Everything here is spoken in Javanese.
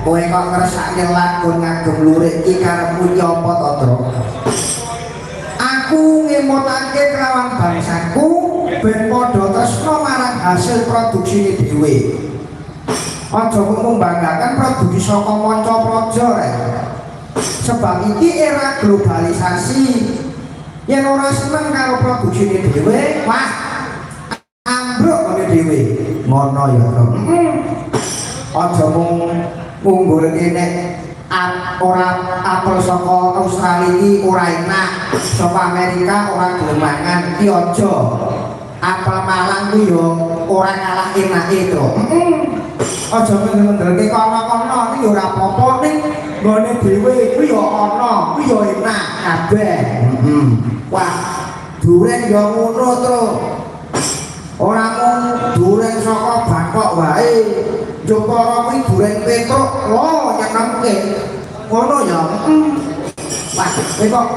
kowe kok ngersake lakon ngagem lurik iki karepmu nyapa to, Tru? Aku ngemotake kelawan bangsaku ben padha tresna marang hasil produksine dhewe. Aja membanggakan produksi saka manca praja rek. Sebab iki era globalisasi. Yen ora seneng karo produksine dhewe, wah ambruk kene dhewe. Ngono ya, Tru. Aja mung unggul kene ora apel saka Australia iki ora enak, saka Amerika ora gelem mangan iki aja. Apel Malang ku yo ora kalah enake, Tru. Aja mendelke kono-kono iki ora apa-apa ning nggone dhewe kuwi yo ana, kuwi yo enak kabeh. Wah, duren yo ngono, Tru. Ora mung duren saka Bangkok wae. Jepara kuwi duren Petruk, lho nyenengke. Ngono ya. Wah, kowe kok